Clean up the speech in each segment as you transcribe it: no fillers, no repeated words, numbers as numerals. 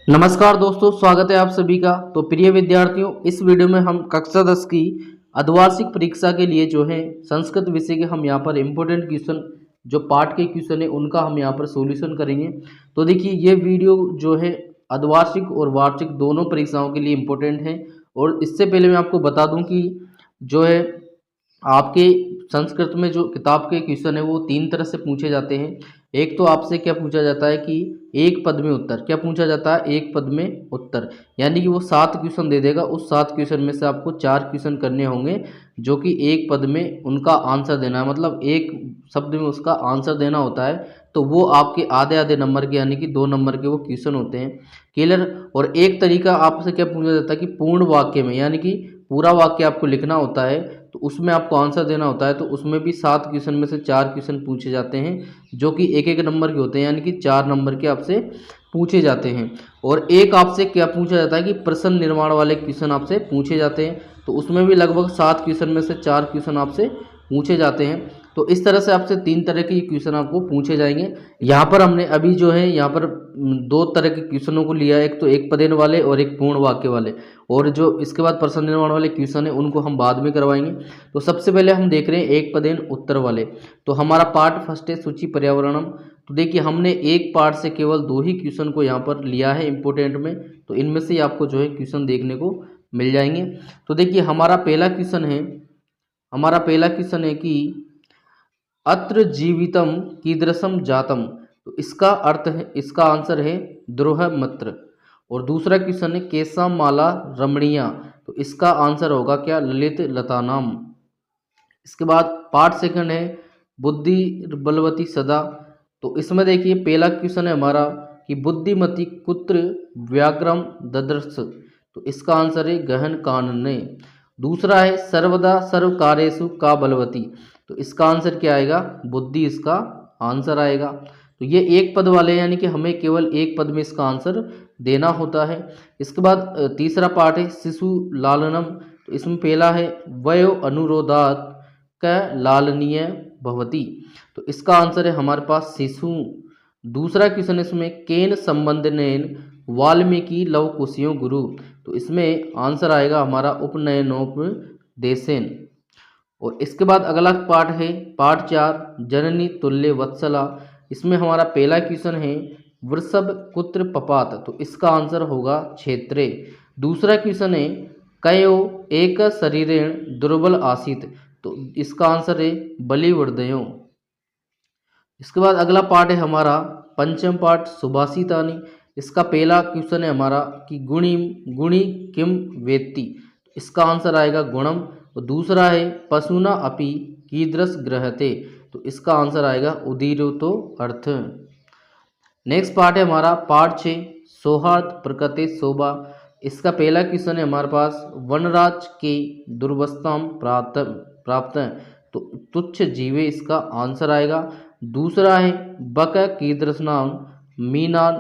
नमस्कार दोस्तों, स्वागत है आप सभी का। तो प्रिय विद्यार्थियों, इस वीडियो में हम कक्षा 10 की अर्धवार्षिक परीक्षा के लिए जो है संस्कृत विषय के हम यहाँ पर इम्पोर्टेंट क्वेश्चन जो पाठ के क्वेश्चन है उनका हम यहाँ पर सॉल्यूशन करेंगे। तो देखिए, ये वीडियो जो है अर्धवार्षिक और वार्षिक दोनों परीक्षाओं के लिए इम्पोर्टेंट है। और इससे पहले मैं आपको बता दूं कि जो है आपके संस्कृत में जो किताब के क्वेश्चन है वो तीन तरह से पूछे जाते हैं। एक तो आपसे क्या पूछा जाता है कि एक पद में उत्तर, क्या पूछा जाता है, एक पद में उत्तर, यानी कि वो 7 क्वेश्चन दे देगा। उस 7 क्वेश्चन में से आपको 4 क्वेश्चन करने होंगे जो कि एक पद में उनका आंसर देना है, मतलब एक शब्द में उसका आंसर देना होता है। तो वो आपके आधे आधे नंबर के यानी कि 2 नंबर के वो क्वेश्चन होते हैं। क्लियर। और एक तरीका आपसे क्या पूछा जाता है कि पूर्ण वाक्य में, यानी कि पूरा वाक्य आपको लिखना होता है, तो उसमें आपको आंसर देना होता है। तो उसमें भी 7 क्वेश्चन में से 4 क्वेश्चन पूछे जाते हैं जो कि एक एक नंबर के होते हैं, यानी कि 4 नंबर के आपसे पूछे जाते हैं। और एक आपसे क्या पूछा जाता है कि प्रश्न निर्माण वाले क्वेश्चन आपसे पूछे जाते हैं। तो उसमें भी लगभग 7 क्वेश्चन में से 4 क्वेश्चन आपसे पूछे जाते हैं। तो इस तरह से आपसे 3 तरह के क्वेश्चन आपको पूछे जाएंगे। यहाँ पर हमने अभी जो है यहाँ पर 2 तरह के क्वेश्चनों को लिया है, एक तो एक पदेन वाले और एक पूर्ण वाक्य वाले। और जो इसके बाद प्रश्न निर्माण वाले क्वेश्चन है उनको हम बाद में करवाएंगे। तो सबसे पहले हम देख रहे हैं एक पदेन उत्तर वाले। तो हमारा पार्ट फर्स्ट है सूची पर्यावरणम। तो देखिए, हमने एक पार्ट से केवल 2 ही क्वेश्चन को यहाँ पर लिया है इम्पोर्टेंट में। तो इनमें से आपको जो है क्वेश्चन देखने को मिल जाएंगे। तो देखिए, हमारा पहला क्वेश्चन है कि अत्र जीवितम कीदृशम जातम। तो इसका अर्थ है, इसका आंसर है द्रोहमत्र। और दूसरा क्वेश्चन है केशा माला रमणीया। तो इसका आंसर होगा क्या, ललित लतानाम। इसके बाद पार्ट सेकंड है बुद्धि बलवती सदा। तो इसमें देखिए, पहला क्वेश्चन है हमारा कि बुद्धिमती कुत्र व्याघ्रम ददर्श। तो इसका आंसर है गहन कानने। दूसरा है सर्वदा सर्व कार्येषु का बलवती। तो इसका आंसर क्या आएगा, बुद्धि इसका आंसर आएगा। तो ये एक पद वाले, यानी कि हमें केवल एक पद में इसका आंसर देना होता है। इसके बाद तीसरा पार्ट है शिशु लालनम। तो इसमें पहला है वयो अनुरोधात क लालनीय भवती। तो इसका आंसर है हमारे पास शिशु। दूसरा क्वेश्चन इसमें केन संबंधनेन वाल्मीकि लव कुशियों गुरु। तो इसमें आंसर आएगा हमारा उपनयनोपदेशेन। और इसके बाद अगला पार्ट है पार्ट 4 जननी तुल्य वत्सला। इसमें हमारा पहला क्वेश्चन है वृषभ कुत्र पपात। तो इसका आंसर होगा क्षेत्रे। दूसरा क्वेश्चन है कयो एक शरीरेण दुर्बल आसित। तो इसका आंसर है बलिवृदयों। इसके बाद अगला पार्ट है हमारा पंचम पार्ट सुभाषितानी। इसका पहला क्वेश्चन है हमारा कि गुणी गुणी किम वेत्ति। इसका आंसर आएगा गुणम। और दूसरा है पशुना अपि कीदृश ग्रहते। तो इसका आंसर आएगा उदीरतो अर्थ। नेक्स्ट पार्ट है हमारा पार्ट 6 सौहार्द प्रकृति शोभा। इसका पहला क्वेश्चन है हमारे पास वनराज के दुर्वस्थाम प्राप्त प्राप्त। तो तुच्छ जीवे इसका आंसर आएगा। दूसरा है बक कीदृश नाम मीनान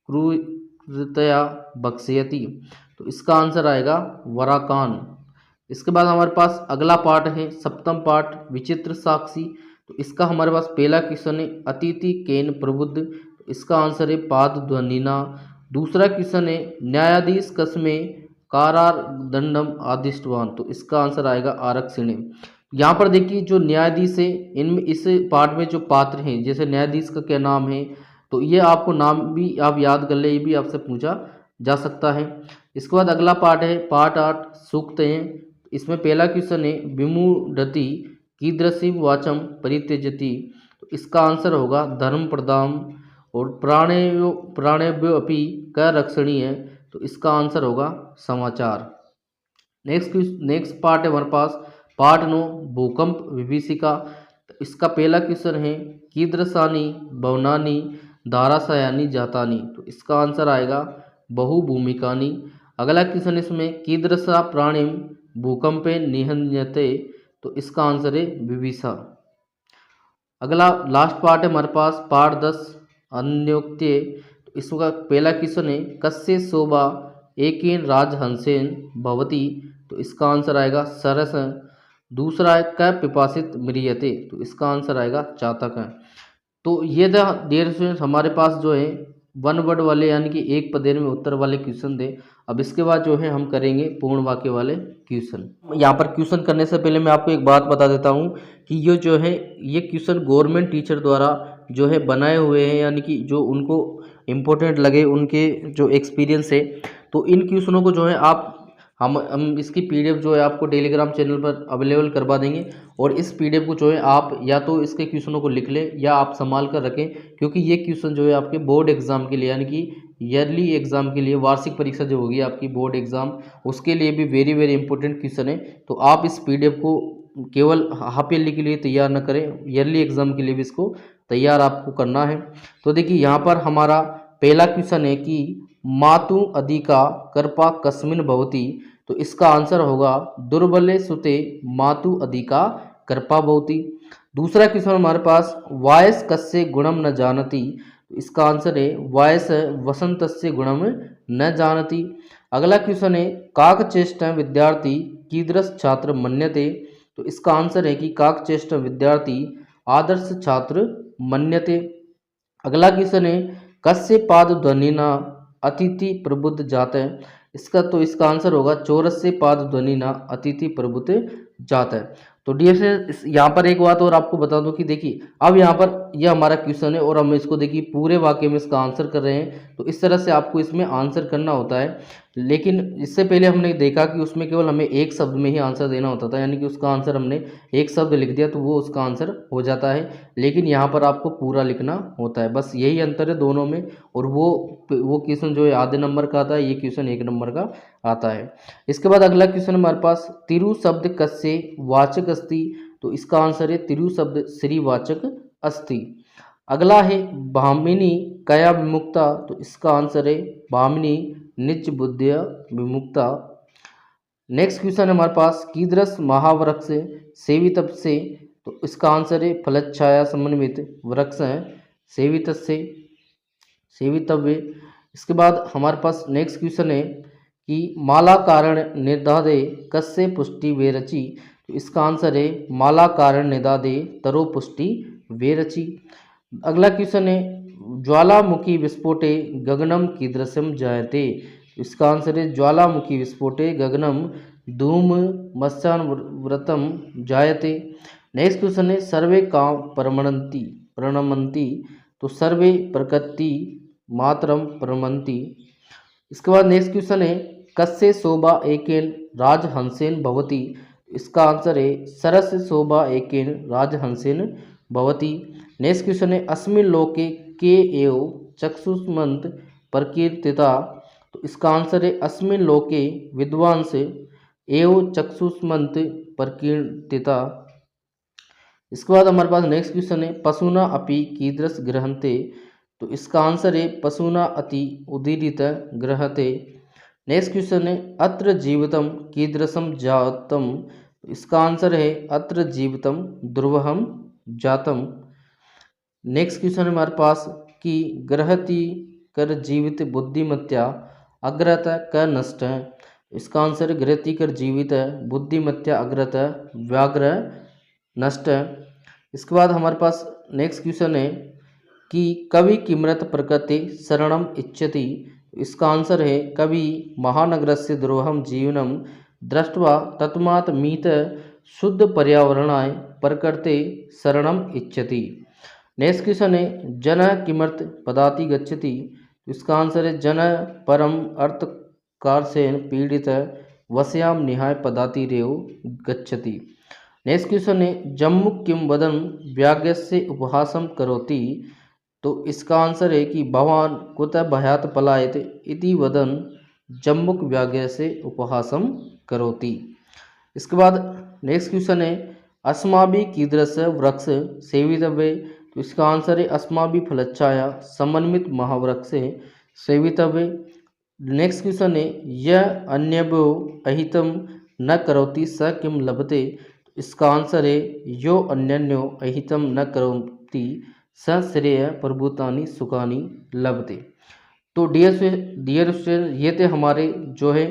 क्रूरतया बक्ष्यति। तो इसका आंसर आएगा वराकान। इसके बाद हमारे पास अगला पार्ट है सप्तम पार्ट विचित्र साक्षी। तो इसका हमारे पास पहला क्वेश्चन है अतिथि केन प्रबुद्ध। तो इसका आंसर है पाद ध्वनिना। दूसरा क्वेश्चन है न्यायाधीश कस्मे कारार दंडम आदिष्टवान। तो इसका आंसर आएगा आरक्षिणे। यहाँ पर देखिए, जो न्यायाधीश है इनमें इस पार्ट में जो पात्र हैं, जैसे न्यायाधीश का क्या नाम है, तो ये आपको नाम भी आप याद कर ले, ये भी आपसे पूछा जा सकता है। इसके बाद अगला पार्ट है पार्ट 8 सूक्त हैं। इसमें पहला क्वेश्चन है विमूढ़ति कीदृशी वाचम परित्यजति। तो इसका आंसर होगा धर्म प्रदाम। और प्राणेभ्यो अपि क रक्षणीय। तो इसका आंसर होगा समाचार। नेक्स्ट पार्ट है हमारे पास पार्ट 9 भूकंप विभीषिका। तो इसका पहला क्वेश्चन है कीदृशानी भवनानी धाराशयानी जातानी। तो इसका आंसर आएगा बहुभूमिकानी। अगला क्वेश्चन इसमें कीदृशा प्राणिम भूकंपे निहन्यते। तो इसका आंसर है विभिषा। अगला लास्ट पार्ट है हमारे पास पार्ट 10 अन्योक्त्य। तो इसका पहला क्वेश्चन है कस्य शोभा एकेन राजहंसेन भवती। तो इसका आंसर आएगा सरस। दूसरा है क पिपासित म्रियते। तो इसका आंसर आएगा चातक। तो ये था डियर स्टूडेंट्स, हमारे पास जो है वन वर्ड वाले यानी कि एक पदेर में उत्तर वाले क्वेश्चन थे। अब इसके बाद जो है हम करेंगे पूर्ण वाक्य वाले क्वेश्चन। यहाँ पर क्वेश्चन करने से पहले मैं आपको एक बात बता देता हूँ कि ये जो है ये क्वेश्चन गवर्नमेंट टीचर द्वारा जो है बनाए हुए हैं, यानी कि जो उनको इम्पोर्टेंट लगे उनके जो एक्सपीरियंस है। तो इन क्वेश्चनों को जो है आप हम इसकी पीडीएफ जो है आपको टेलीग्राम चैनल पर अवेलेबल करवा देंगे, और इस पीडीएफ को जो है आप या तो इसके क्वेश्चनों को लिख लें या आप संभाल कर रखें, क्योंकि ये क्वेश्चन जो है आपके बोर्ड एग्जाम के लिए यानी कि ईयरली एग्जाम के लिए, वार्षिक परीक्षा जो होगी आपकी बोर्ड एग्जाम, उसके लिए भी वेरी वेरी इंपॉर्टेंट क्वेश्चन है। तो आप इस पीडीएफ को केवल हाफ ईयरली के लिए तैयार न करें, ईयरली एग्जाम के लिए भी इसको तैयार आपको करना है। तो देखिए यहाँ पर हमारा पहला क्वेश्चन है कि मातु अधिका कर्पा कस्मिन भवति। तो इसका आंसर होगा दुर्बले सुते मातु अधिका कर्पा भवति। दूसरा क्वेश्चन हमारे पास वायस कस्य गुणम न जानति। तो इसका आंसर है वायस वसंतस्य गुणम न जानति। अगला क्वेश्चन है काकचेष्ट विद्यार्थी कीदृश छात्र मन्यते। तो इसका आंसर है कि काकचेष्ट विद्यार्थी आदर्श छात्र मन्यते। अगला क्वेश्चन है कस्य पाद ध्वनिना अतिथि प्रबुद्ध जात है। इसका आंसर होगा चौरस्य पाद ध्वनिना अतिथि प्रबुद्ध जात है। तो डियर से यहाँ पर एक बात और आपको बता दूं कि देखिए अब यहाँ पर यह हमारा क्वेश्चन है और हम इसको देखिए पूरे वाक्य में इसका आंसर कर रहे हैं। तो इस तरह से आपको इसमें आंसर करना होता है, लेकिन इससे पहले हमने देखा कि उसमें केवल हमें एक शब्द में ही आंसर देना होता था, यानी कि उसका आंसर हमने एक शब्द लिख दिया तो वो उसका आंसर हो जाता है, लेकिन यहाँ पर आपको पूरा लिखना होता है। बस यही अंतर है दोनों में। और वो क्वेश्चन जो है आधे नंबर का आता है, ये क्वेश्चन 1 नंबर का आता है। इसके बाद अगला क्वेश्चन हमारे पास तिरु शब्द कस्य वाचक अस्ति। तो इसका आंसर है तिरु शब्द श्रीवाचक अस्ति। अगला है भामिनी कया विमुक्ता। तो इसका आंसर है भामिनी निज बुद्धिया विमुक्ता। नेक्स्ट क्वेश्चन है हमारे पास कीदृश महावृक्ष सेवितप से। तो इसका आंसर है फलच्छाया समन्वित वृक्ष है सेवित से सेवितव्य। इसके बाद हमारे पास नेक्स्ट क्वेश्चन है कि माला कारण निर्धादे कस्य पुष्टि वेरचि। तो इसका आंसर है माला कारण निदादे तरो पुष्टि वेरचि। अगला क्वेश्चन है ज्वालामुखी विस्फोटे गगनम कीदृशम जायते। इसका आंसर है ज्वालामुखी विस्फोटे गगनम धूम मत्स्यान्वृतम जायते। नेक्स्ट क्वेश्चन है सर्वे काम प्रणमंती। तो सर्वे प्रकृति मातरम प्रणमंती। इसके बाद नेक्स्ट क्वेश्चन है कस्य शोभा एकेन राजहंसेन भवति। इसका आंसर है सरस शोभा एकेन राजहंसेन भवति। नेक्स्ट क्वेश्चन है अस्मिन् लोके के एव चक्षुष्मंत प्रकीर्तिता। तो इसका आंसर है अस्मिन् लोके विद्वांस एव चक्षुष्मंत प्रकीर्तिता। इसके बाद हमारे पास नेक्स्ट क्वेश्चन है पशुना अपि कीदृश गृहन्ते। तो इसका आंसर है पशुना अति उदीरित गृहते। नेक्स्ट क्वेश्चन है अत्र जीवितम कीदृशम जातम। इसका आंसर है अत्र जीवितम ध्रुवहम जातम। नेक्स्ट क्वेश्चन है हमारे पास कि गृहति कर जीवित बुद्धिमत्या अग्रत क नष्ट है। इसका आंसर है गृहति कर जीवित बुद्धिमत्या अग्रत व्याघ्र नष्ट है। इसके बाद हमारे पास नेक्स्ट क्वेश्चन है कि कवि किमृत प्रकृति शरणम इच्छति। इसका आंसर है कवि महानगरस्य द्रोहम जीवनम दृष्ट्वा तस्मात् मीत शुद्ध पर्यावरणाय प्रकृते शरणम इच्छति। नेक्स्ट क्वेश्चन है जन किमर्थ पदाति गच्छति। इसका आंसर है जन परम अर्थ कारसेन पीड़ित वश्याम निहाय पदाति रेव गच्छति। नेक्स्ट क्वेश्चन है जम्मु किम वदन व्याज्ञस्य उपहासम करोति। तो इसका आंसर है कि भवान कुतः भयात पलायत इति वदन जम्मुक व्याज्ञ से उपहासम करोति। इसके बाद नेक्स्ट क्वेश्चन है अस्माभि कीदृश वृक्ष सेवितव्य। तो इसका आंसर है अस्माभि फलच्छाया समन्वित महावृक्ष सेवितव्य। नेक्स्ट क्वेश्चन है यह अन्यभ्यो अहितम न करोति स किम लभते। इसका आंसर है यो अन्यन्यो अहितम न करोति स श्रेय प्रभुतानि सुखानि लभते। तो डियर स्टूडेंट ये थे हमारे जो है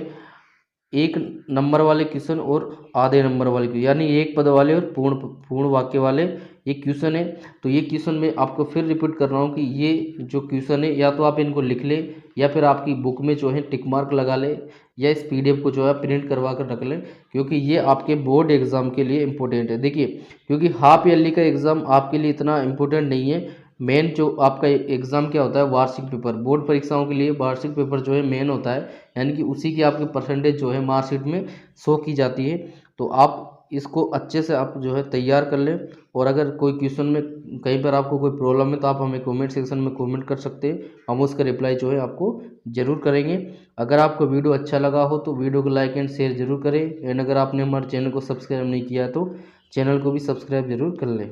1 नंबर वाले क्वेश्चन और आधे नंबर वाले क्वेश्चन, यानी एक पद वाले और पूर्ण वाक्य वाले ये क्वेश्चन है। तो ये क्वेश्चन मैं आपको फिर रिपीट कर रहा हूँ कि ये जो क्वेश्चन है या तो आप इनको लिख लें या फिर आपकी बुक में जो है टिक मार्क लगा लें या इस पीडीएफ को जो है प्रिंट करवा कर रख लें, क्योंकि ये आपके बोर्ड एग्ज़ाम के लिए इम्पोर्टेंट है। देखिए, क्योंकि हाफ ईयरली का एग्ज़ाम आपके लिए इतना इम्पोर्टेंट नहीं है। मेन जो आपका एग्ज़ाम क्या होता है, वार्षिक पेपर। बोर्ड परीक्षाओं के लिए वार्षिक पेपर जो है मेन होता है, यानी कि उसी की आपकी परसेंटेज जो है मार्कशीट में शो की जाती है। तो आप इसको अच्छे से आप जो है तैयार कर लें, और अगर कोई क्वेश्चन में कहीं पर आपको कोई प्रॉब्लम है तो आप हमें कमेंट सेक्शन में कमेंट कर सकते हैं, हम उसका रिप्लाई जो है आपको ज़रूर करेंगे। अगर आपको वीडियो अच्छा लगा हो तो वीडियो को लाइक एंड शेयर ज़रूर करें, एंड अगर आपने हमारे चैनल को सब्सक्राइब नहीं किया है तो चैनल को भी सब्सक्राइब ज़रूर कर लें।